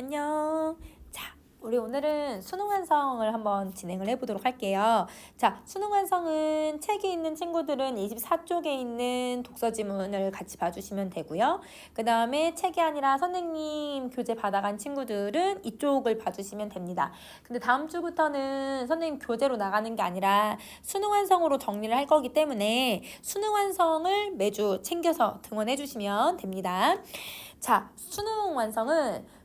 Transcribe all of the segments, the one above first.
안녕. 자, 우리 오늘은 수능 완성을 한번 진행을 해보도록 할게요. 자, 수능 완성은 책이 있는 친구들은 24쪽에 있는 독서 지문을 같이 봐주시면 되고요. 그 다음에 책이 아니라 선생님 교재 받아간 친구들은 이쪽을 봐주시면 됩니다. 근데 다음 주부터는 선생님 교재로 나가는 게 아니라 수능 완성으로 정리를 할 거기 때문에 수능 완성을 매주 챙겨서 등원해 주시면 됩니다. 자, 수능 완성은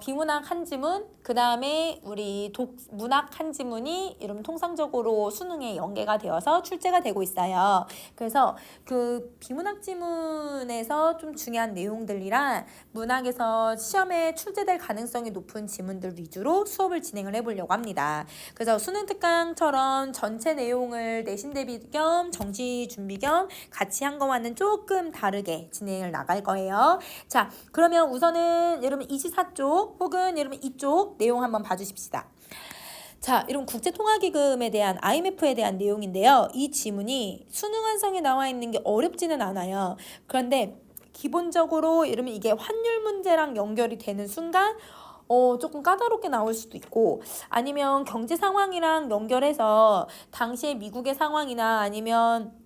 비문학 한 지문, 그 다음에 우리 문학 한 지문이 이러면 통상적으로 수능에 연계가 되어서 출제가 되고 있어요. 그래서 그 비문학 지문에서 좀 중요한 내용들이랑 문학에서 시험에 출제될 가능성이 높은 지문들 위주로 수업을 진행을 해보려고 합니다. 그래서 수능 특강처럼 전체 내용을 내신 대비 겸 정시 준비 겸 같이 한 거와는 조금 다르게 진행을 나갈 거예요. 자, 그러면 우선은 여러분 24쪽 혹은 여러분 이쪽 내용 한번 봐주십시다. 자, 여러분 국제통화기금에 대한 IMF에 대한 내용인데요. 이 지문이 수능 완성에 나와 있는 게 어렵지는 않아요. 그런데 기본적으로 여러분 이게 환율 문제랑 연결이 되는 순간 조금 까다롭게 나올 수도 있고 아니면 경제 상황이랑 연결해서 당시의 미국의 상황이나 아니면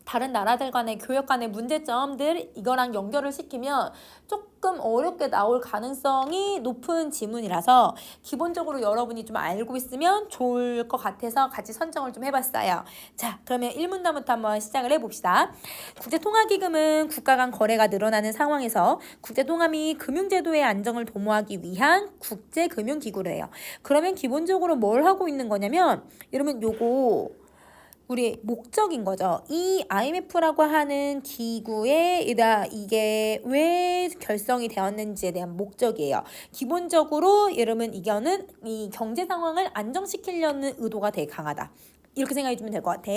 다른 나라들 간의 교역 간의 문제점들 이거랑 연결을 시키면 조금 어렵게 나올 가능성이 높은 지문이라서 기본적으로 여러분이 좀 알고 있으면 좋을 것 같아서 같이 선정을 좀 해봤어요. 자, 그러면 1문단부터 한번 시작을 해봅시다. 국제통화기금은 국가 간 거래가 늘어나는 상황에서 국제통화 및 금융제도의 안정을 도모하기 위한 국제금융기구래요. 그러면 기본적으로 뭘 하고 있는 거냐면 여러분 요거 우리 목적인 거죠. 이 IMF라고 하는 기구의 이게 왜 결성이 되었는지에 대한 목적이에요. 기본적으로 여러분 이거는 이 경제 상황을 안정시키려는 의도가 되게 강하다. 이렇게 생각해 주면 될 것 같아.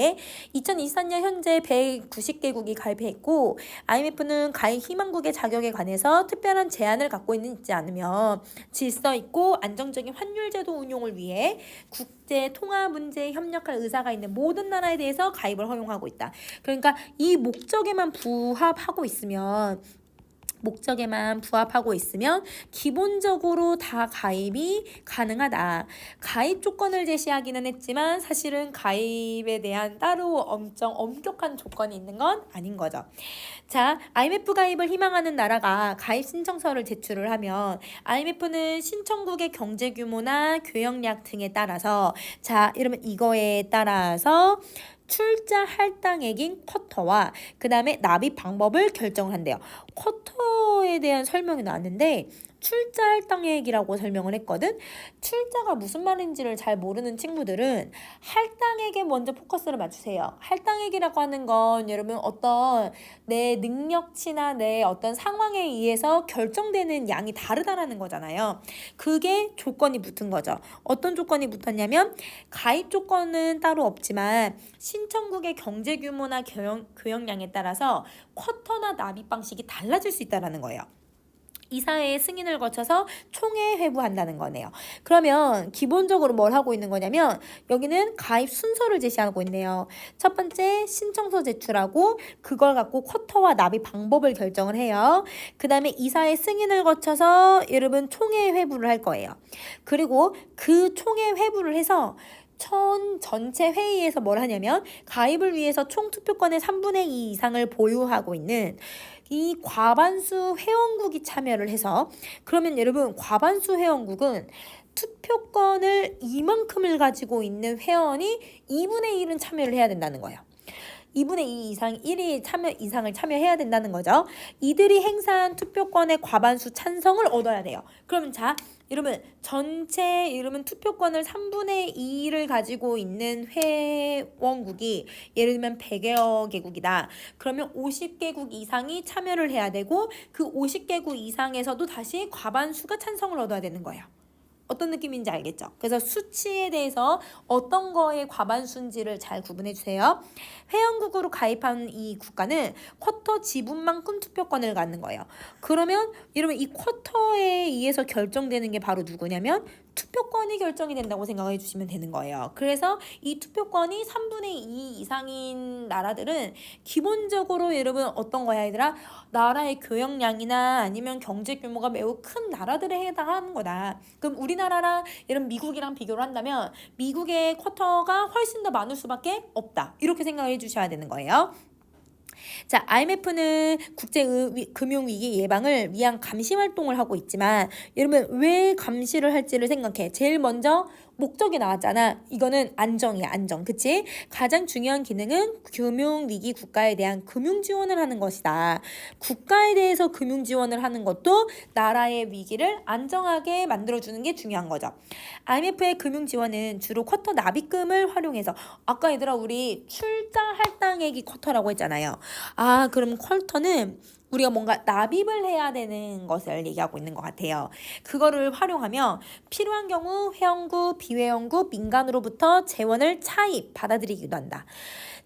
2024년 현재 190개국이 가입했고 IMF는 가입 희망국의 자격에 관해서 특별한 제한을 갖고 있지 않으면 질서 있고 안정적인 환율 제도 운용을 위해 국제 통화 문제에 협력할 의사가 있는 모든 나라에 대해서 가입을 허용하고 있다. 그러니까 이 목적에만 부합하고 있으면 기본적으로 다 가입이 가능하다. 가입 조건을 제시하기는 했지만 사실은 가입에 대한 따로 엄청 엄격한 조건이 있는 건 아닌 거죠. 자, IMF 가입을 희망하는 나라가 가입 신청서를 제출을 하면 IMF는 신청국의 경제 규모나 교역량 등에 따라서 자, 이러면 이거에 따라서 출자 할당액인 쿼터와 그 다음에 납입 방법을 결정한대요. 쿼터에 대한 설명이 나왔는데 출자 할당액이라고 설명을 했거든. 출자가 무슨 말인지를 잘 모르는 친구들은 할당액에 먼저 포커스를 맞추세요. 할당액이라고 하는 건 여러분 어떤 내 능력치나 내 어떤 상황에 의해서 결정되는 양이 다르다라는 거잖아요. 그게 조건이 붙은 거죠. 어떤 조건이 붙었냐면 가입 조건은 따로 없지만 신청국의 경제 규모나 교역량에 따라서 쿼터나 납입 방식이 달라질 수 있다는 거예요. 이사회의 승인을 거쳐서 총회 회부한다는 거네요. 그러면 기본적으로 뭘 하고 있는 거냐면 여기는 가입 순서를 제시하고 있네요. 첫 번째 신청서 제출하고 그걸 갖고 쿼터와 납입 방법을 결정을 해요. 그 다음에 이사회 승인을 거쳐서 여러분 총회 회부를 할 거예요. 그리고 그 총회 회부를 해서 전체 회의에서 뭘 하냐면 가입을 위해서 총 투표권의 3분의 2 이상을 보유하고 있는 이 과반수 회원국이 참여를 해서 그러면 여러분 과반수 회원국은 투표권을 이만큼을 가지고 있는 회원이 2분의 1은 참여를 해야 된다는 거예요. 2분의 2 이상 1위 이상을 참여해야 된다는 거죠. 이들이 행사한 투표권의 과반수 찬성을 얻어야 돼요. 그러면 자, 여러분 전체 여러분 투표권을 3분의 2를 가지고 있는 회원국이 예를 들면 100여 개국이다. 그러면 50개국 이상이 참여를 해야 되고 그 50개국 이상에서도 다시 과반수가 찬성을 얻어야 되는 거예요. 어떤 느낌인지 알겠죠? 그래서 수치에 대해서 어떤 거의 과반수인지를 잘 구분해 주세요. 회원국으로 가입한 이 국가는 쿼터 지분만큼 투표권을 갖는 거예요. 그러면 여러분 이 쿼터에 의해서 결정되는 게 바로 누구냐면 투표권이 결정이 된다고 생각해 주시면 되는 거예요. 그래서 이 투표권이 3분의 2 이상인 나라들은 기본적으로 여러분 어떤 거야 얘들아? 나라의 교역량이나 아니면 경제 규모가 매우 큰 나라들에 해당하는 거다. 그럼 우리나라랑 이런 미국이랑 비교를 한다면 미국의 쿼터가 훨씬 더 많을 수밖에 없다. 이렇게 생각해 주셔야 되는 거예요. 자, IMF는 국제금융위기 예방을 위한 감시 활동을 하고 있지만 여러분 왜 감시를 할지를 생각해. 제일 먼저 목적이 나왔잖아. 이거는 안정이야, 안정. 그치? 가장 중요한 기능은 금융위기 국가에 대한 금융 지원을 하는 것이다. 국가에 대해서 금융 지원을 하는 것도 나라의 위기를 안정하게 만들어주는 게 중요한 거죠. IMF의 금융 지원은 주로 쿼터 납입금을 활용해서 아까 얘들아 우리 출자 할당액이 쿼터라고 했잖아요. 아, 그럼 쿼터는 우리가 뭔가 납입을 해야 되는 것을 얘기하고 있는 것 같아요. 그거를 활용하며 필요한 경우 회원국, 비회원국, 민간으로부터 재원을 차입, 받아들이기도 한다.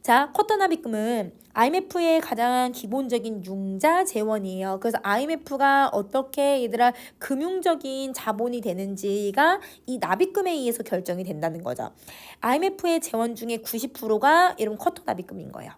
자, 쿼터 납입금은 IMF의 가장 기본적인 융자 재원이에요. 그래서 IMF가 어떻게 얘들아 금융적인 자본이 되는지가 이 납입금에 의해서 결정이 된다는 거죠. IMF의 재원 중에 90%가 이런 쿼터 납입금인 거예요.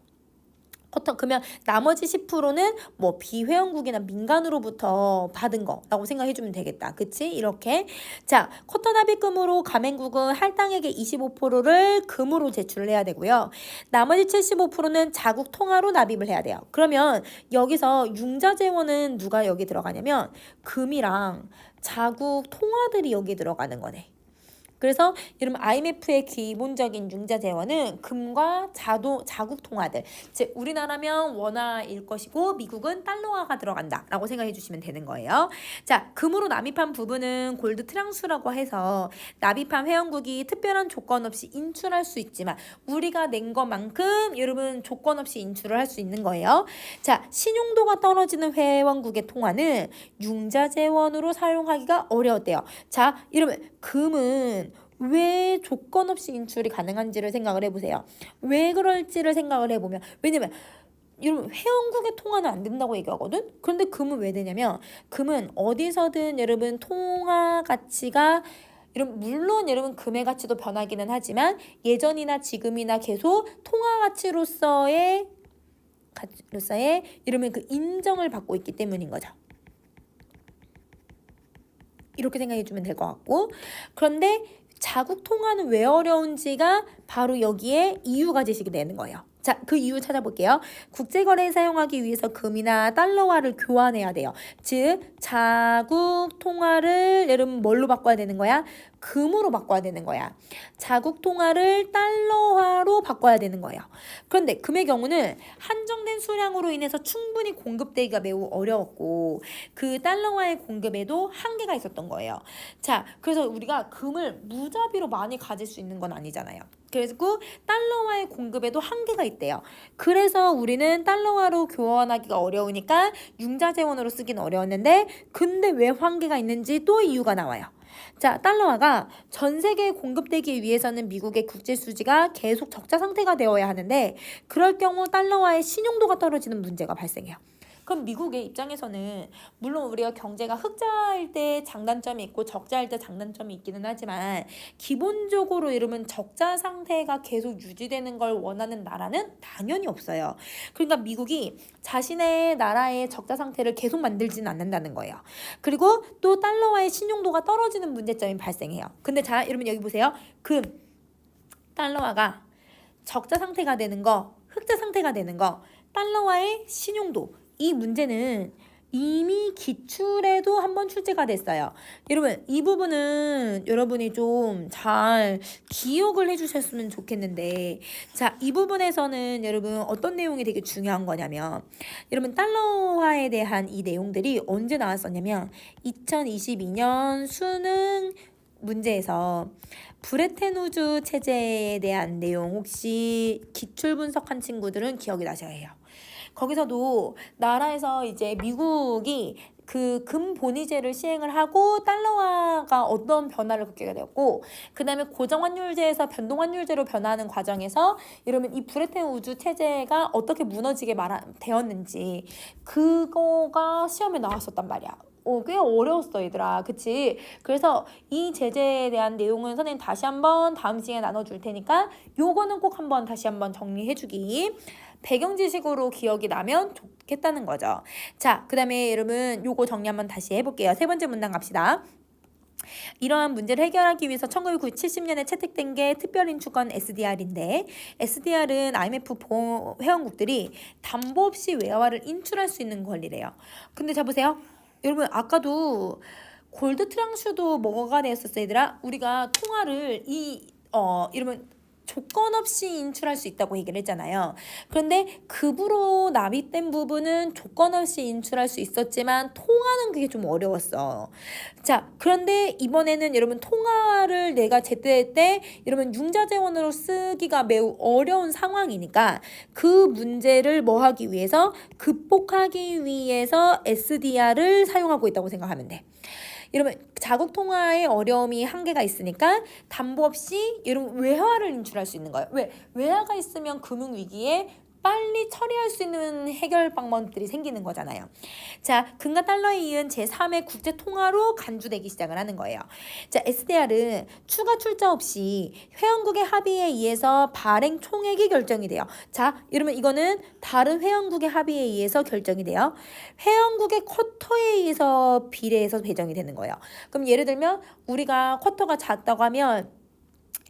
그러면 나머지 10%는 뭐 비회원국이나 민간으로부터 받은 거라고 생각해주면 되겠다. 그치? 이렇게. 자, 쿼터 납입금으로 가맹국은 할당액의 25%를 금으로 제출을 해야 되고요. 나머지 75%는 자국 통화로 납입을 해야 돼요. 그러면 여기서 융자 재원은 누가 여기 들어가냐면 금이랑 자국 통화들이 여기 들어가는 거네. 그래서 여러분 IMF의 기본적인 융자 재원은 금과 자국 통화들, 즉 우리나라면 원화일 것이고 미국은 달러화가 들어간다라고 생각해 주시면 되는 거예요. 자, 금으로 납입한 부분은 골드 트랑스라고 해서 납입한 회원국이 특별한 조건 없이 인출할 수 있지만 우리가 낸 것만큼 여러분 조건 없이 인출을 할 수 있는 거예요. 자, 신용도가 떨어지는 회원국의 통화는 융자 재원으로 사용하기가 어려웠대요. 자, 여러분 금은 왜 조건 없이 인출이 가능한지를 생각을 해보세요. 왜 그럴지를 생각을 해보면, 왜냐면 여러분 회원국의 통화는 안 된다고 얘기하거든. 그런데 금은 왜 되냐면 금은 어디서든 여러분 통화 가치가 물론 여러분 금의 가치도 변하기는 하지만 예전이나 지금이나 계속 통화 가치로서의 이러면 그 인정을 받고 있기 때문인 거죠. 이렇게 생각해 주면 될 것 같고, 그런데 자국 통화는 왜 어려운지가 바로 여기에 이유가 제시가 되는 거예요. 자, 그 이유 찾아볼게요. 국제거래에 사용하기 위해서 금이나 달러화를 교환해야 돼요. 즉 자국 통화를 여러분 뭘로 바꿔야 되는 거야? 금으로 바꿔야 되는 거야. 자국 통화를 달러화로 바꿔야 되는 거예요. 그런데 금의 경우는 한정된 수량으로 인해서 충분히 공급되기가 매우 어려웠고 그 달러화의 공급에도 한계가 있었던 거예요. 자, 그래서 우리가 금을 무자비로 많이 가질 수 있는 건 아니잖아요. 그리고 달러화의 공급에도 한계가 있대요. 그래서 우리는 달러화로 교환하기가 어려우니까 융자 재원으로 쓰기는 어려웠는데 근데 왜 한계가 있는지 또 이유가 나와요. 자, 달러화가 전 세계에 공급되기 위해서는 미국의 국제 수지가 계속 적자 상태가 되어야 하는데 그럴 경우 달러화의 신용도가 떨어지는 문제가 발생해요. 그럼 미국의 입장에서는 물론 우리가 경제가 흑자일 때 장단점이 있고 적자일 때 장단점이 있기는 하지만 기본적으로 이러면 적자 상태가 계속 유지되는 걸 원하는 나라는 당연히 없어요. 그러니까 미국이 자신의 나라의 적자 상태를 계속 만들지는 않는다는 거예요. 그리고 또 달러화의 신용도가 떨어지는 문제점이 발생해요. 근데 자, 여러분 여기 보세요. 달러화가 적자 상태가 되는 거, 흑자 상태가 되는 거, 달러화의 신용도, 이 문제는 이미 기출에도 한번 출제가 됐어요. 여러분 이 부분은 여러분이 좀 잘 기억을 해주셨으면 좋겠는데, 자, 이 부분에서는 여러분 어떤 내용이 되게 중요한 거냐면 여러분 달러화에 대한 이 내용들이 언제 나왔었냐면 2022년 수능 문제에서 브레텐우즈 체제에 대한 내용 혹시 기출 분석한 친구들은 기억이 나셔야 해요. 거기서도 나라에서 이제 미국이 그 금 본위제를 시행을 하고 달러화가 어떤 변화를 겪게 되었고 그 다음에 고정환율제에서 변동환율제로 변화하는 과정에서 이러면 이 브레텐우즈 체제가 어떻게 무너지게 되었는지 그거가 시험에 나왔었단 말이야. 꽤 어려웠어, 얘들아. 그치? 그래서 이 제재에 대한 내용은 선생님 다시 한번 다음 시간에 나눠줄 테니까 요거는 꼭 한번 다시 한번 정리해주기. 배경 지식으로 기억이 나면 좋겠다는 거죠. 자, 그 다음에 여러분 요거 정리 한번 다시 해볼게요. 세 번째 문단 갑시다. 이러한 문제를 해결하기 위해서 1970년에 채택된 게 특별인출권 SDR인데 SDR은 IMF 회원국들이 담보 없이 외화를 인출할 수 있는 권리래요. 근데 자 보세요. 여러분 아까도 골드 트랑슈도 뭐가 되었었어 얘들아? 우리가 통화를 이러면 조건 없이 인출할 수 있다고 얘기를 했잖아요. 그런데 급으로 납입된 부분은 조건 없이 인출할 수 있었지만 통화는 그게 좀 어려웠어. 자, 그런데 이번에는 여러분 통화를 내가 제때 때 여러분 융자재원으로 쓰기가 매우 어려운 상황이니까 그 문제를 뭐 하기 위해서 극복하기 위해서 SDR을 사용하고 있다고 생각하면 돼. 여러분 자국 통화의 어려움이 한계가 있으니까 담보 없이 여러분 외화를 인출할 수 있는 거예요. 왜? 외화가 있으면 금융 위기에 빨리 처리할 수 있는 해결 방법들이 생기는 거잖아요. 자, 금과 달러에 이은 제3의 국제 통화로 간주되기 시작을 하는 거예요. 자, SDR은 추가 출자 없이 회원국의 합의에 의해서 발행 총액이 결정이 돼요. 자, 여러분 이거는 다른 회원국의 합의에 의해서 결정이 돼요. 회원국의 쿼터에 의해서 비례해서 배정이 되는 거예요. 그럼 예를 들면 우리가 쿼터가 작다고 하면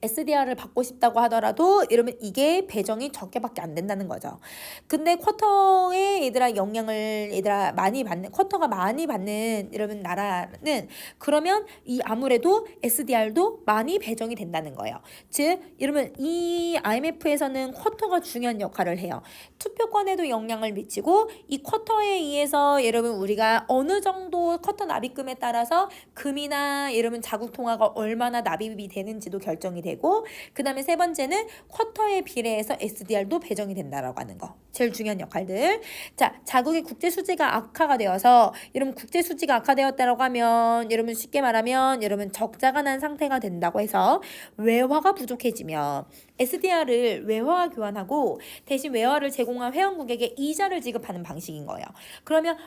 SDR을 받고 싶다고 하더라도 이러면 이게 배정이 적게밖에 안 된다는 거죠. 근데 쿼터에 얘들아 영향을 얘들아 많이 받는 쿼터가 많이 받는 이러면 나라는 그러면 이 아무래도 SDR도 많이 배정이 된다는 거예요. 즉 이러면 이 IMF에서는 쿼터가 중요한 역할을 해요. 투표권에도 영향을 미치고 이 쿼터에 의해서 여러분 우리가 어느 정도 쿼터 납입금에 따라서 금이나 여러분 자국 통화가 얼마나 납입이 되는지도 결정이 되고 그 다음에 세 번째는 쿼터에 비례해서 SDR도 배정이 된다라고 하는 거. 제일 중요한 역할들. 자, 자국의 국제 수지가 악화가 되어서 여러분 국제 수지가 악화되었다라고 하면 여러분 쉽게 말하면 여러분 적자가 난 상태가 된다고 해서 외화가 부족해지면 SDR을 외화와 교환하고 대신 외화를 제공한 회원국에게 이자를 지급하는 방식인 거예요. 그러면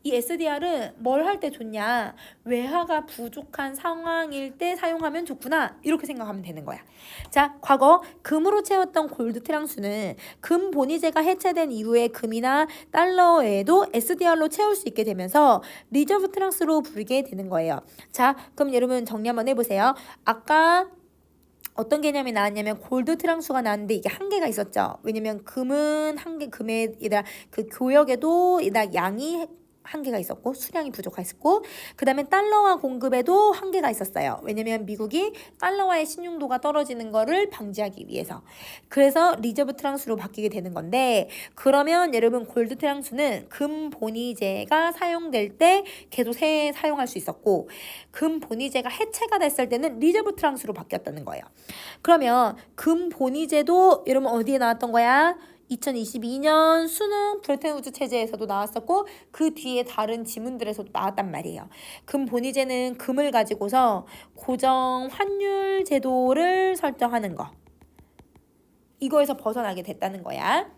이 SDR은 뭘 할 때 좋냐? 외화가 부족한 상황일 때 사용하면 좋구나. 이렇게 생각하면 되는 거야. 자, 과거 금으로 채웠던 골드 트랑수는 금 본위제가 해체된 이후에 금이나 달러 외에도 SDR로 채울 수 있게 되면서 리저브 트랑스로 부르게 되는 거예요. 자, 그럼 여러분 정리 한번 해보세요. 아까 어떤 개념이 나왔냐면 골드 트랑수가 나왔는데 이게 한계가 있었죠. 왜냐면 금은 금에 그 교역에도 양이 한계가 있었고 수량이 부족했었고 그 다음에 달러화 공급에도 한계가 있었어요. 왜냐면 미국이 달러화의 신용도가 떨어지는 거를 방지하기 위해서. 그래서 리저브 트랑스로 바뀌게 되는 건데 그러면 여러분 골드 트랑스는 금 본위제가 사용될 때 계속 사용할 수 있었고 금 본위제가 해체가 됐을 때는 리저브 트랑스로 바뀌었다는 거예요. 그러면 금 본위제도 여러분 어디에 나왔던 거야? 2022년 수능 브레튼우즈 체제에서도 나왔었고 그 뒤에 다른 지문들에서도 나왔단 말이에요. 금 본위제는 금을 가지고서 고정 환율 제도를 설정하는 거. 이거에서 벗어나게 됐다는 거야.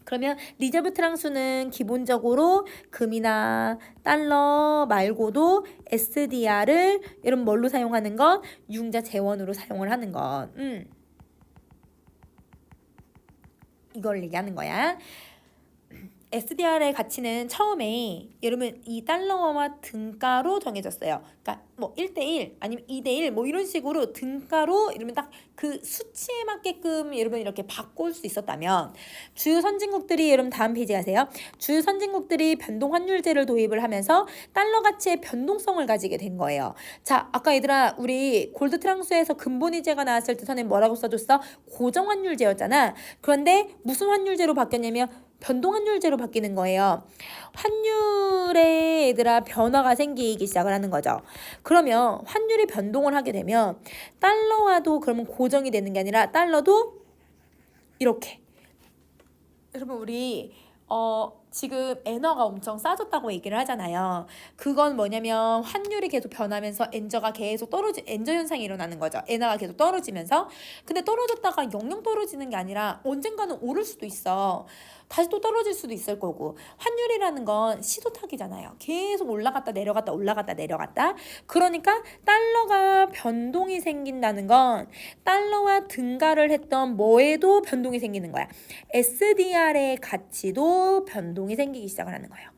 그러면 리저브 트랑수는 기본적으로 금이나 달러 말고도 SDR을 여러분 뭘로 사용하는 건? 융자 재원으로 사용을 하는 것. 이걸 얘기하는 거야. SDR의 가치는 처음에 여러분 이 달러와 등가로 정해졌어요. 그러니까 뭐 1대1 아니면 2대1 뭐 이런 식으로 등가로 이러면 딱 그 수치에 맞게끔 여러분 이렇게 바꿀 수 있었다면 주요 선진국들이 여러분 다음 페이지 가세요. 주요 선진국들이 변동 환율제를 도입을 하면서 달러 가치의 변동성을 가지게 된 거예요. 자, 아까 얘들아 우리 골드 트랑스에서 금본위제가 나왔을 때 선생님 뭐라고 써줬어? 고정 환율제였잖아. 그런데 무슨 환율제로 바뀌었냐면 변동환율제로 바뀌는 거예요. 환율에 얘들아 변화가 생기기 시작을 하는 거죠. 그러면 환율이 변동을 하게 되면 달러와도 그러면 고정이 되는 게 아니라 달러도 이렇게. 여러분 우리 지금 엔화가 엄청 싸졌다고 얘기를 하잖아요. 그건 뭐냐면 환율이 계속 변하면서 엔저가 계속 엔저 현상이 일어나는 거죠. 엔화가 계속 떨어지면서. 근데 떨어졌다가 영영 떨어지는 게 아니라 언젠가는 오를 수도 있어. 다시 또 떨어질 수도 있을 거고. 환율이라는 건 시도타기잖아요. 계속 올라갔다 내려갔다 올라갔다 내려갔다. 그러니까 달러가 변동이 생긴다는 건 달러와 등가를 했던 뭐에도 변동이 생기는 거야. SDR의 가치도 변동이 생기기 시작을 하는 거예요.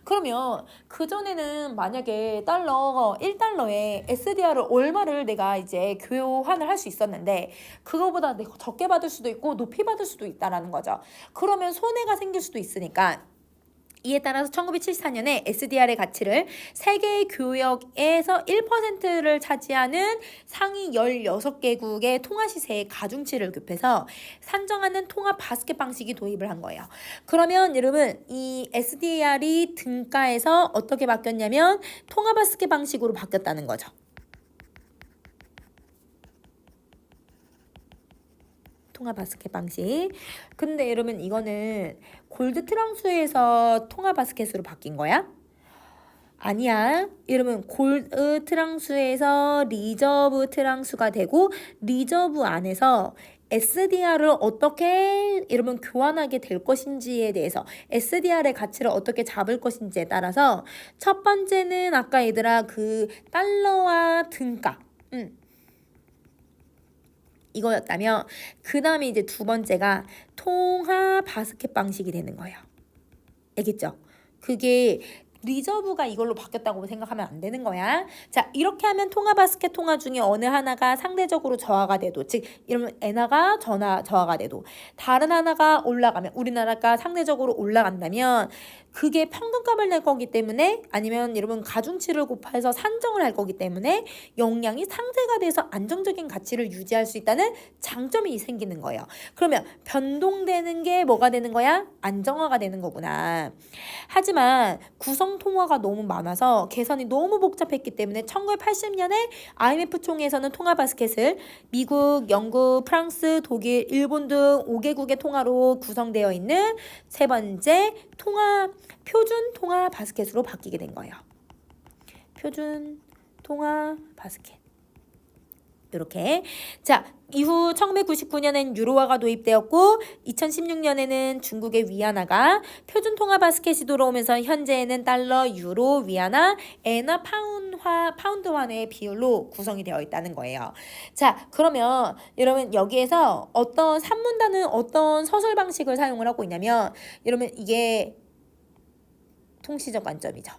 그러면 그전에는 만약에 1달러에 SDR을 얼마를 내가 이제 교환을 할 수 있었는데 그거보다 내가 적게 받을 수도 있고 높이 받을 수도 있다라는 거죠. 그러면 손해가 생길 수도 있으니까 이에 따라서 1974년에 SDR의 가치를 세계 교역에서 1%를 차지하는 상위 16개국의 통화 시세의 가중치를 급해서 산정하는 통화 바스켓 방식이 도입을 한 거예요. 그러면 여러분 이 SDR이 등가에서 어떻게 바뀌었냐면 통화 바스켓 방식으로 바뀌었다는 거죠. 통화 바스켓 방식. 근데 여러분 이거는 골드 트랑수에서 통화 바스켓으로 바뀐 거야? 아니야. 여러분 골드 트랑수에서 리저브 트랑수가 되고 리저브 안에서 SDR을 어떻게 여러분 교환하게 될 것인지에 대해서 SDR의 가치를 어떻게 잡을 것인지에 따라서 첫 번째는 아까 얘들아 그 달러와 등가 이거였다면 그 다음에 이제 두 번째가 통화 바스켓 방식이 되는 거예요. 알겠죠? 그게 리저브가 이걸로 바뀌었다고 생각하면 안 되는 거야. 자, 이렇게 하면 통화 바스켓 통화 중에 어느 하나가 상대적으로 저하가 돼도, 즉 이러면 엔화가 저하가 돼도 다른 하나가 올라가면 우리나라가 상대적으로 올라간다면 그게 평균값을 낼 거기 때문에 아니면 여러분 가중치를 곱해서 산정을 할 거기 때문에 영향이 상쇄가 돼서 안정적인 가치를 유지할 수 있다는 장점이 생기는 거예요. 그러면 변동되는 게 뭐가 되는 거야? 안정화가 되는 거구나. 하지만 구성 통화가 너무 많아서 계산이 너무 복잡했기 때문에 1980년에 IMF 총회에서는 통화 바스켓을 미국, 영국, 프랑스, 독일, 일본 등 5개국의 통화로 구성되어 있는 세 번째 표준 통화 바스켓으로 바뀌게 된 거예요. 표준 통화 바스켓. 이렇게. 자, 이후 1999년엔 유로화가 도입되었고 2016년에는 중국의 위안화가 표준 통화 바스켓이 들어오면서 현재는 달러, 유로, 위안화, 엔화, 파운드 환의 비율로 구성이 되어 있다는 거예요. 자, 그러면 여러분 여기에서 어떤 산문단은 어떤 서술 방식을 사용을 하고 있냐면 여러분 이게 통시적 관점이죠.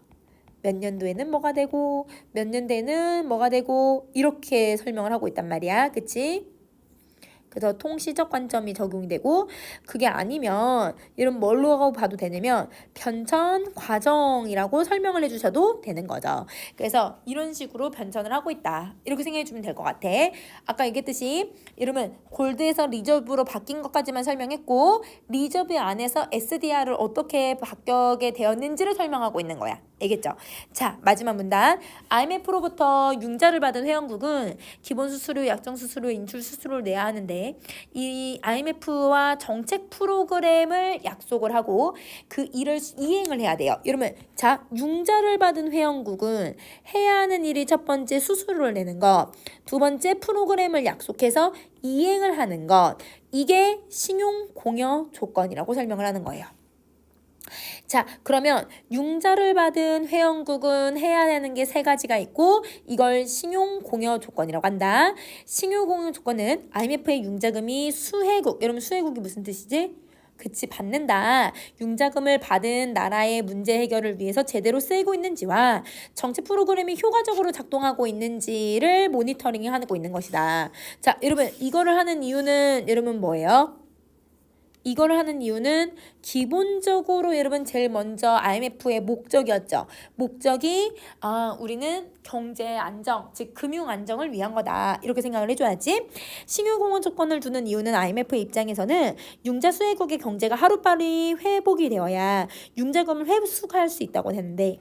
몇 년도에는 뭐가 되고 몇 년대에는 뭐가 되고 이렇게 설명을 하고 있단 말이야. 그치? 그래서 통시적 관점이 적용이 되고 그게 아니면 이런 뭘로 봐도 되냐면 변천 과정이라고 설명을 해주셔도 되는 거죠. 그래서 이런 식으로 변천을 하고 있다. 이렇게 생각해 주면 될 것 같아. 아까 얘기했듯이 이러면 골드에서 리저브로 바뀐 것까지만 설명했고 리저브 안에서 SDR을 어떻게 바뀌게 되었는지를 설명하고 있는 거야. 알겠죠? 자, 마지막 문단. IMF로부터 융자를 받은 회원국은 기본 수수료, 약정 수수료, 인출 수수료를 내야 하는데 이 IMF와 정책 프로그램을 약속을 하고 그 일을 이행을 해야 돼요. 여러분, 자, 융자를 받은 회원국은 해야 하는 일이 첫 번째 수수료를 내는 것, 두 번째 프로그램을 약속해서 이행을 하는 것, 이게 신용 공여 조건이라고 설명을 하는 거예요. 자, 그러면 융자를 받은 회원국은 해야 되는 게 세 가지가 있고 이걸 신용 공여 조건이라고 한다. 신용 공여 조건은 IMF의 융자금이 수혜국, 여러분 수혜국이 무슨 뜻이지? 그치, 받는다. 융자금을 받은 나라의 문제 해결을 위해서 제대로 쓰이고 있는지와 정책 프로그램이 효과적으로 작동하고 있는지를 모니터링하고 있는 것이다. 자, 여러분 이거를 하는 이유는 여러분 뭐예요? 이거를 하는 이유는 기본적으로 여러분 제일 먼저 IMF의 목적이었죠. 목적이 우리는 경제 안정, 즉 금융 안정을 위한 거다. 이렇게 생각을 해줘야지. 신용공여 조건을 두는 이유는 IMF 입장에서는 융자 수혜국의 경제가 하루빨리 회복이 되어야 융자금을 회수할 수 있다고 했는데,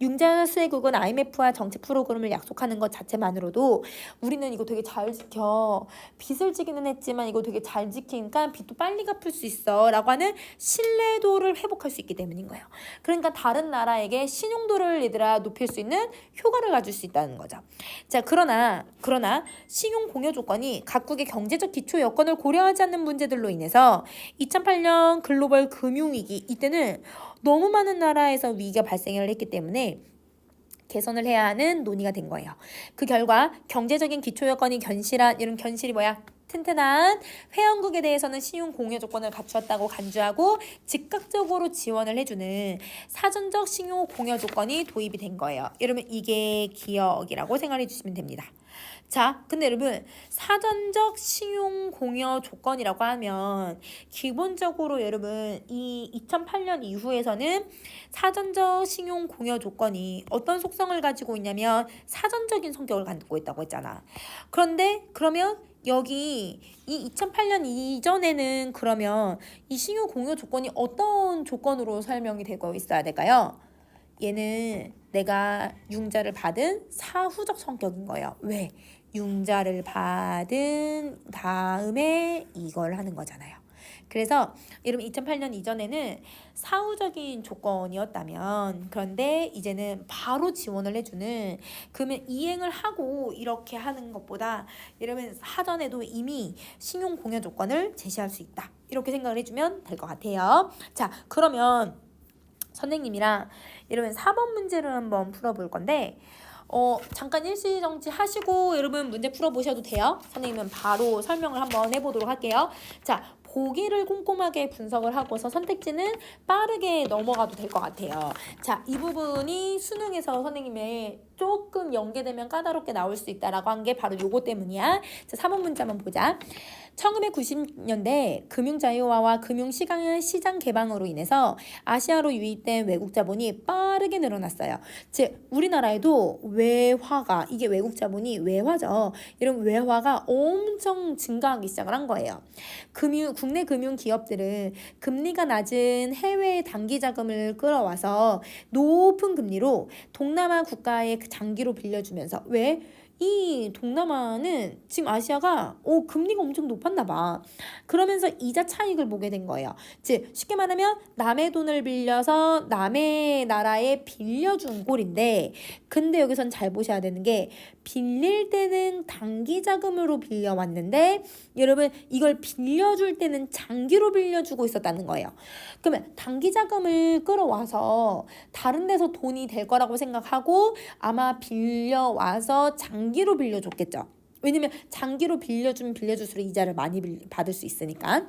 융자 수혜국은 IMF와 정책 프로그램을 약속하는 것 자체만으로도 우리는 이거 되게 잘 지켜, 빚을 지기는 했지만 이거 되게 잘 지키니까 빚도 빨리 갚을 수 있어 라고 하는 신뢰도를 회복할 수 있기 때문인 거예요. 그러니까 다른 나라에게 신용도를 얘들아 높일 수 있는 효과를 가질 수 있다는 거죠. 자, 그러나 신용 공여 조건이 각국의 경제적 기초 여건을 고려하지 않는 문제들로 인해서 2008년 글로벌 금융위기, 이때는 너무 많은 나라에서 위기가 발생을 했기 때문에 개선을 해야 하는 논의가 된 거예요. 그 결과 경제적인 기초 여건이 견실한, 이런 견실이 뭐야? 튼튼한 회원국에 대해서는 신용 공여 조건을 갖추었다고 간주하고 즉각적으로 지원을 해주는 사전적 신용 공여 조건이 도입이 된 거예요. 여러분, 이게 기억이라고 생각해 주시면 됩니다. 자, 근데 여러분, 사전적 신용 공여 조건이라고 하면 기본적으로 여러분 이 2008년 이후에서는 사전적 신용 공여 조건이 어떤 속성을 가지고 있냐면 사전적인 성격을 갖고 있다고 했잖아. 그러면 여기 이 2008년 이전에는 그러면 이 신용 공여 조건이 어떤 조건으로 설명이 되고 있어야 될까요? 얘는 내가 융자를 받은 사후적 성격인 거예요. 왜? 융자를 받은 다음에 이걸 하는 거잖아요. 그래서 여러분 2008년 이전에는 사후적인 조건이었다면, 그런데 이제는 바로 지원을 해주는, 그러면 이행을 하고 이렇게 하는 것보다 여러분 사전에도 이미 신용 공여 조건을 제시할 수 있다. 이렇게 생각을 해주면 될 것 같아요. 자, 그러면 선생님이랑 여러분 4번 문제를 한번 풀어볼 건데, 잠깐 일시정지 하시고 여러분 문제 풀어보셔도 돼요. 선생님은 바로 설명을 한번 해보도록 할게요. 자, 보기를 꼼꼼하게 분석을 하고서 선택지는 빠르게 넘어가도 될 것 같아요. 자, 이 부분이 수능에서 선생님의 조금 연계되면 까다롭게 나올 수 있다라고 한 게 바로 요거 때문이야. 자, 3번 문제 한번 보자. 1990년대 금융자유화와 금융시장 개방으로 인해서 아시아로 유입된 외국 자본이 빠르게 늘어났어요. 즉 우리나라에도 외화가, 이게 외국 자본이 외화죠. 이런 외화가 엄청 증가하기 시작을 한 거예요. 국내 금융 기업들은 금리가 낮은 해외 단기 자금을 끌어와서 높은 금리로 동남아 국가에 장기로 빌려주면서, 왜? 이 동남아는 지금 아시아가 금리가 엄청 높았나 봐. 그러면서 이자 차익을 보게 된 거예요. 즉 쉽게 말하면 남의 돈을 빌려서 남의 나라에 빌려준 꼴인데, 근데 여기선 잘 보셔야 되는 게 빌릴 때는 단기 자금으로 빌려왔는데 여러분 이걸 빌려줄 때는 장기로 빌려주고 있었다는 거예요. 그러면 단기 자금을 끌어와서 다른 데서 돈이 될 거라고 생각하고 아마 빌려와서 장기로 빌려줬겠죠. 왜냐면 장기로 빌려주면 빌려줄수록 이자를 많이 받을 수 있으니까.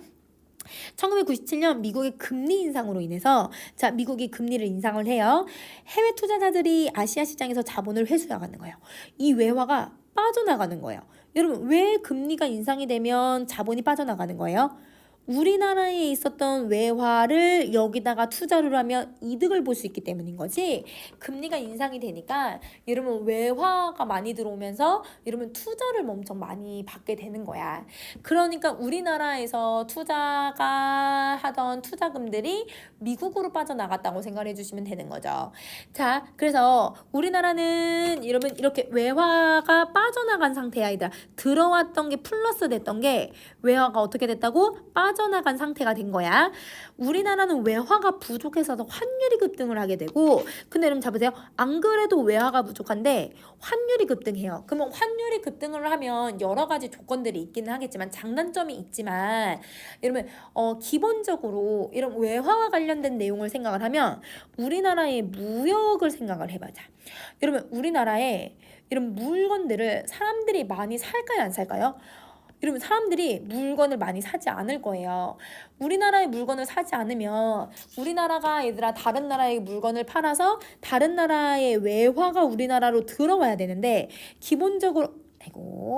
1997년 미국의 금리 인상으로 인해서, 자, 미국이 금리를 인상을 해요. 해외 투자자들이 아시아 시장에서 자본을 회수해가는 거예요. 이 외화가 빠져나가는 거예요. 여러분, 왜 금리가 인상이 되면 자본이 빠져나가는 거예요? 우리나라에 있었던 외화를 여기다가 투자를 하면 이득을 볼 수 있기 때문인 거지. 금리가 인상이 되니까 여러분 외화가 많이 들어오면서 여러분 투자를 엄청 많이 받게 되는 거야. 그러니까 우리나라에서 투자가 하던 투자금들이 미국으로 빠져나갔다고 생각해 주시면 되는 거죠. 자, 그래서 우리나라는 여러분 이렇게 외화가 빠져나간 상태야. 얘들아, 들어왔던 게 플러스 됐던 게 외화가 어떻게 됐다고? 빠져나간 상태가 된 거야. 우리나라는 외화가 부족해서 환율이 급등을 하게 되고, 근데 여러분 잡으세요. 안 그래도 외화가 부족한데 환율이 급등해요. 그러면 환율이 급등을 하면 여러 가지 조건들이 있기는 하겠지만 장단점이 있지만, 여러분 기본적으로 이런 외화와 관련된 내용을 생각을 하면 우리나라의 무역을 생각을 해보자. 여러분 우리나라에 이런 물건들을 사람들이 많이 살까요, 안 살까요? 여러분 사람들이 물건을 많이 사지 않을 거예요. 우리나라의 물건을 사지 않으면 우리나라가 얘들아 다른 나라의 물건을 팔아서 다른 나라의 외화가 우리나라로 들어와야 되는데, 기본적으로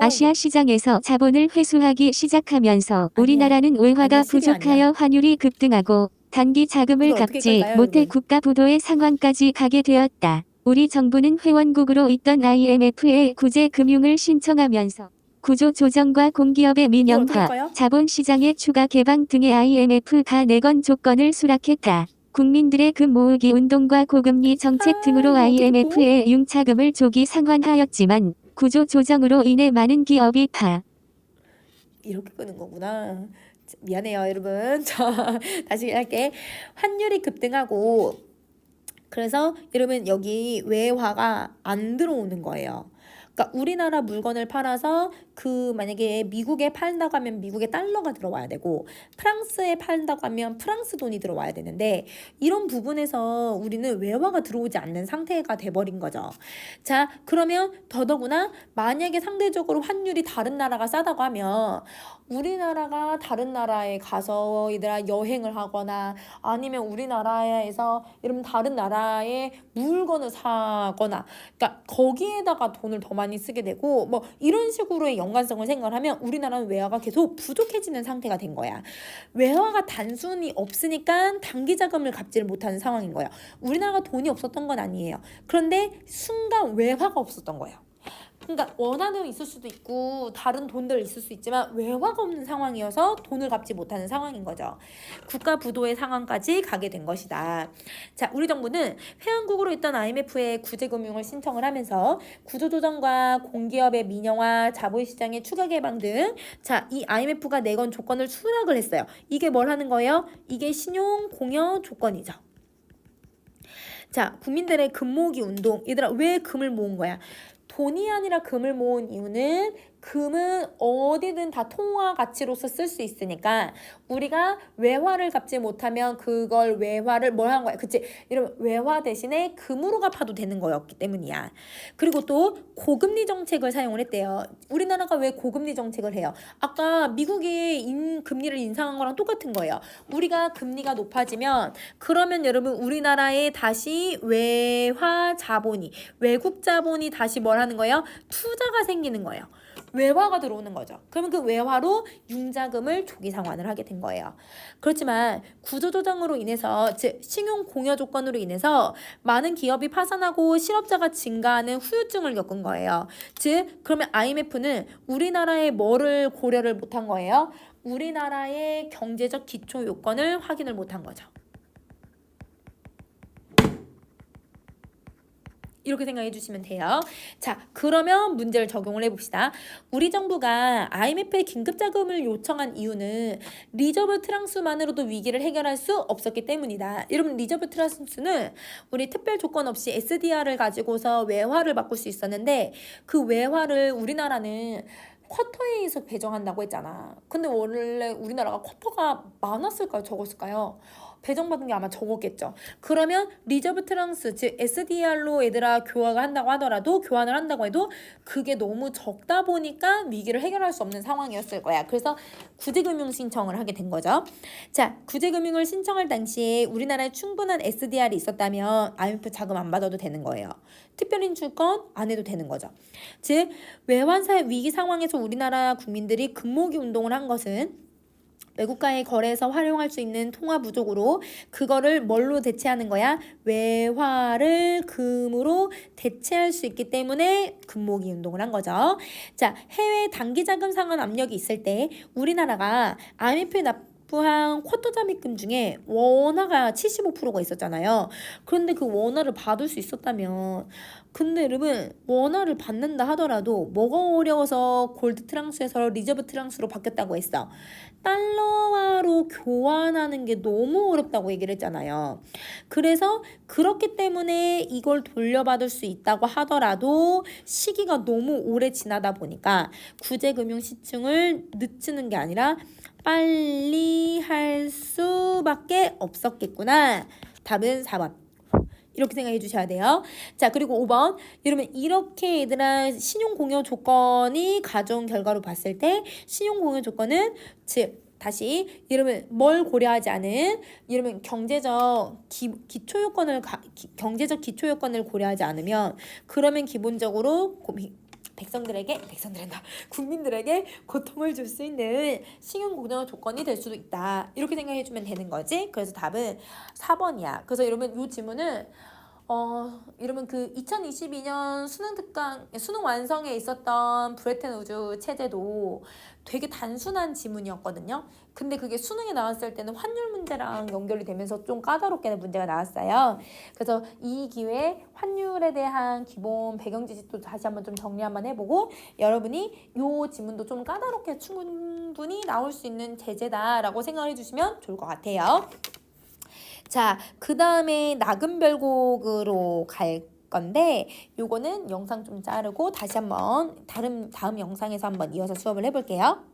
아시아 시장에서 자본을 회수하기 시작하면서 우리나라는 외화가 부족하여 환율이 급등하고 단기 자금을 갚지 못해 국가 부도의 상황까지 가게 되었다. 우리 정부는 회원국으로 있던 IMF에 구제 금융을 신청하면서 구조 조정과 공기업의 이걸 어떻게 민영화, 할까요? 자본시장의 추가 개방 등의 IMF가 내건 조건을 수락했다. 국민들의 금 모으기 운동과 고금리 정책 등으로 이거 어떻게 또? IMF의 융자금을 조기 상환하였지만 구조 조정으로 인해 많은 기업이 이렇게 끄는 거구나. 미안해요, 여러분. 자, 다시 할게. 환율이 급등하고 그래서 여러분 여기 외화가 안 들어오는 거예요. 그러니까 우리나라 물건을 팔아서 그 만약에 미국에 팔다고 하면 미국의 달러가 들어와야 되고 프랑스에 팔다고 하면 프랑스 돈이 들어와야 되는데 이런 부분에서 우리는 외화가 들어오지 않는 상태가 돼버린 거죠. 자, 그러면 더더구나 만약에 상대적으로 환율이 다른 나라가 싸다고 하면 우리나라가 다른 나라에 가서 얘들아 여행을 하거나 아니면 우리나라에서 여러분 다른 나라의 물건을 사거나 그러니까 거기에다가 돈을 더 많이 쓰게 되고 뭐 이런 식으로의 연관성을 생각을 하면 우리나라는 외화가 계속 부족해지는 상태가 된 거야. 외화가 단순히 없으니까 단기 자금을 갚지를 못하는 상황인 거예요. 우리나라가 돈이 없었던 건 아니에요. 그런데 순간 외화가 없었던 거예요. 그러니까 원화는 있을 수도 있고 다른 돈들 있을 수 있지만 외화가 없는 상황이어서 돈을 갚지 못하는 상황인 거죠. 국가 부도의 상황까지 가게 된 것이다. 자, 우리 정부는 회원국으로 있던 IMF에 구제금융을 신청을 하면서 구조조정과 공기업의 민영화, 자본시장의 추가 개방 등 자, 이 IMF가 내건 조건을 수락을 했어요. 이게 뭘 하는 거예요? 이게 신용 공여 조건이죠. 자, 국민들의 금 모으기 운동. 얘들아, 왜 금을 모은 거야? 돈이 아니라 금을 모은 이유는 금은 어디든 다 통화 가치로서 쓸 수 있으니까 우리가 외화를 갚지 못하면 그걸 외화를 뭘 한 거야? 그치? 이런 외화 대신에 금으로 갚아도 되는 거였기 때문이야. 그리고 또 고금리 정책을 사용을 했대요. 우리나라가 왜 고금리 정책을 해요? 아까 미국이 금리를 인상한 거랑 똑같은 거예요. 우리가 금리가 높아지면 그러면 여러분 우리나라에 다시 외화 자본이 외국 자본이 다시 뭘 하는 거예요? 투자가 생기는 거예요. 외화가 들어오는 거죠. 그러면 그 외화로 융자금을 조기 상환을 하게 된 거예요. 그렇지만 구조조정으로 인해서 즉 신용 공여 조건으로 인해서 많은 기업이 파산하고 실업자가 증가하는 후유증을 겪은 거예요. 즉 그러면 IMF는 우리나라의 뭐를 고려를 못한 거예요? 우리나라의 경제적 기초 요건을 확인을 못한 거죠. 이렇게 생각해 주시면 돼요. 자, 그러면 문제를 적용을 해봅시다. 우리 정부가 IMF에 긴급자금을 요청한 이유는 리저브 트랑스만으로도 위기를 해결할 수 없었기 때문이다. 여러분 리저브 트랑스는 우리 특별 조건 없이 SDR을 가지고서 외화를 바꿀 수 있었는데 그 외화를 우리나라는 쿼터에 의해서 배정한다고 했잖아. 근데 원래 우리나라가 쿼터가 많았을까요? 적었을까요? 배정받은 게 아마 적었겠죠. 그러면 리저브 트랑스 즉 SDR로 얘들아 교환을 한다고 해도 그게 너무 적다 보니까 위기를 해결할 수 없는 상황이었을 거야. 그래서 구제금융 신청을 하게 된 거죠. 자, 구제금융을 신청할 당시에 우리나라에 충분한 SDR이 있었다면 IMF 자금 안 받아도 되는 거예요. 특별인출권 안 해도 되는 거죠. 즉 외환사 위기 상황에서 우리나라 국민들이 금모으기 운동을 한 것은 외국과의 거래에서 활용할 수 있는 통화 부족으로 그거를 뭘로 대체하는 거야? 외화를 금으로 대체할 수 있기 때문에 금모으기 운동을 한 거죠. 자, 해외 단기 자금 상환 압력이 있을 때 우리나라가 IMF에 납부한 쿼터 잠입금 중에 원화가 75%가 있었잖아요. 그런데 그 원화를 받을 수 있었다면 근데 여러분 원화를 받는다 하더라도 뭐가 어려워서 골드 트랑스에서 리저브 트랑스로 바뀌었다고 했어? 달러화로 교환하는 게 너무 어렵다고 얘기를 했잖아요. 그래서 그렇기 때문에 이걸 돌려받을 수 있다고 하더라도 시기가 너무 오래 지나다 보니까 구제금융 시중을 늦추는 게 아니라 빨리 할 수밖에 없었겠구나. 답은 4번. 이렇게 생각해 주셔야 돼요. 자, 그리고 5번. 여러분 이렇게 얘들아 신용공여 조건이 가져온 결과로 봤을 때 신용공여 조건은 즉 다시 여러분 뭘 고려하지 않은 여러분 경제적 기초 요건을 고려하지 않으면 그러면 기본적으로 국민들에게 고통을 줄 수 있는 신용공여 조건이 될 수도 있다. 이렇게 생각해 주면 되는 거지. 그래서 답은 4번이야. 그래서 여러분 이 질문은 이러면 그 2022년 수능 완성에 있었던 브레튼 우즈 체제도 되게 단순한 지문이었거든요. 근데 그게 수능에 나왔을 때는 환율 문제랑 연결이 되면서 좀 까다롭게 문제가 나왔어요. 그래서 이 기회에 환율에 대한 기본 배경 지식도 다시 한번 좀 정리 한번 해보고, 여러분이 요 지문도 좀 까다롭게 충분히 나올 수 있는 제재다라고 생각을 해주시면 좋을 것 같아요. 자, 그 다음에 나금별곡으로 갈 건데, 요거는 영상 좀 자르고 다시 한번 다음 영상에서 한번 이어서 수업을 해볼게요.